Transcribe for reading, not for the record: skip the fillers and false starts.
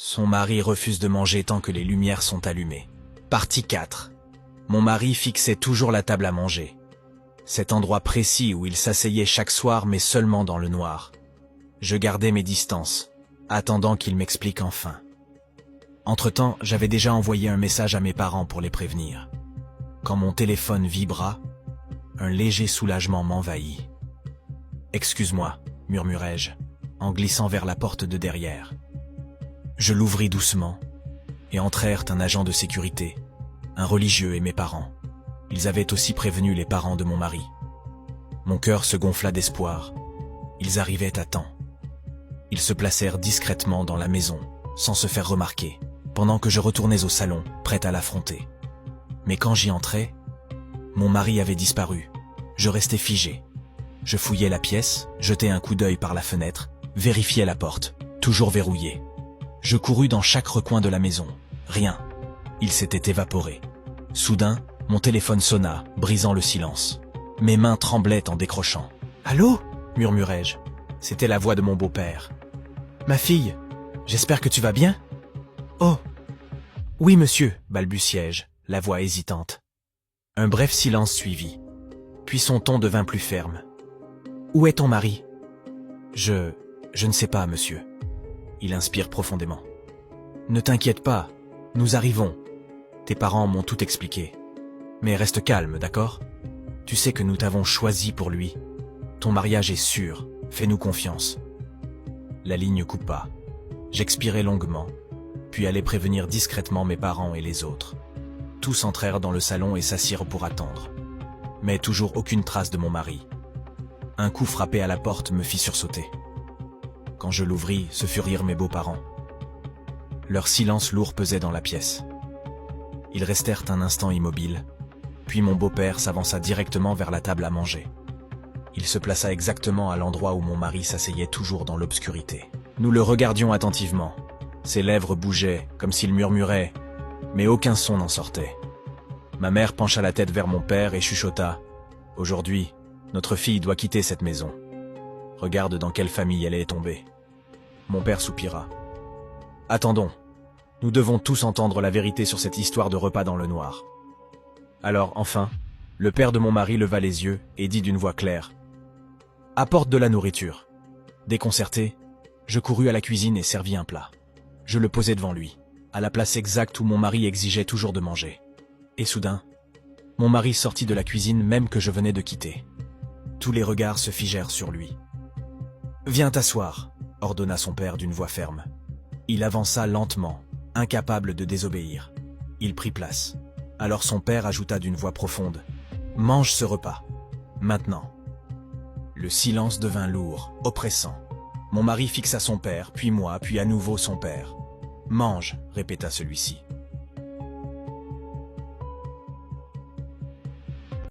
Son mari refuse de manger tant que les lumières sont allumées. Partie 4. Mon mari fixait toujours la table à manger. Cet endroit précis où il s'asseyait chaque soir mais seulement dans le noir. Je gardais mes distances, attendant qu'il m'explique enfin. Entre-temps, j'avais déjà envoyé un message à mes parents pour les prévenir. Quand mon téléphone vibra, un léger soulagement m'envahit. « Excuse-moi », murmurai-je, en glissant vers la porte de derrière. Je l'ouvris doucement, et entrèrent un agent de sécurité, un religieux et mes parents. Ils avaient aussi prévenu les parents de mon mari. Mon cœur se gonfla d'espoir. Ils arrivaient à temps. Ils se placèrent discrètement dans la maison, sans se faire remarquer, pendant que je retournais au salon, prêt à l'affronter. Mais quand j'y entrais, mon mari avait disparu. Je restais figé. Je fouillais la pièce, jetais un coup d'œil par la fenêtre, vérifiais la porte, toujours verrouillée. Je courus dans chaque recoin de la maison. Rien. Il s'était évaporé. Soudain, mon téléphone sonna, brisant le silence. Mes mains tremblaient en décrochant. « Allô ?» murmurai-je. C'était la voix de mon beau-père. « Ma fille, j'espère que tu vas bien ?»« Oh !»« Oui, monsieur » balbutiai-je, la voix hésitante. Un bref silence suivit. Puis son ton devint plus ferme. « Où est ton mari ?»« Je ne sais pas, monsieur. » Il inspire profondément. « Ne t'inquiète pas, nous arrivons. Tes parents m'ont tout expliqué. Mais reste calme, d'accord? Tu sais que nous t'avons choisi pour lui. Ton mariage est sûr, fais-nous confiance. » La ligne coupa. J'expirai longuement, puis allai prévenir discrètement mes parents et les autres. Tous entrèrent dans le salon et s'assirent pour attendre. Mais toujours aucune trace de mon mari. Un coup frappé à la porte me fit sursauter. Quand je l'ouvris, ce furent mes beaux-parents. Leur silence lourd pesait dans la pièce. Ils restèrent un instant immobiles, puis mon beau-père s'avança directement vers la table à manger. Il se plaça exactement à l'endroit où mon mari s'asseyait toujours dans l'obscurité. Nous le regardions attentivement. Ses lèvres bougeaient, comme s'il murmurait, mais aucun son n'en sortait. Ma mère pencha la tête vers mon père et chuchota. « Aujourd'hui, notre fille doit quitter cette maison. Regarde dans quelle famille elle est tombée. » Mon père soupira. « Attendons. Nous devons tous entendre la vérité sur cette histoire de repas dans le noir. » Alors, enfin, le père de mon mari leva les yeux et dit d'une voix claire. « Apporte de la nourriture. » Déconcerté, je courus à la cuisine et servis un plat. Je le posai devant lui, à la place exacte où mon mari exigeait toujours de manger. Et soudain, mon mari sortit de la cuisine même que je venais de quitter. Tous les regards se figèrent sur lui. « Viens t'asseoir » ordonna son père d'une voix ferme. Il avança lentement, incapable de désobéir. Il prit place. Alors son père ajouta d'une voix profonde. « Mange ce repas. Maintenant. » Le silence devint lourd, oppressant. Mon mari fixa son père, puis moi, puis à nouveau son père. « Mange » répéta celui-ci.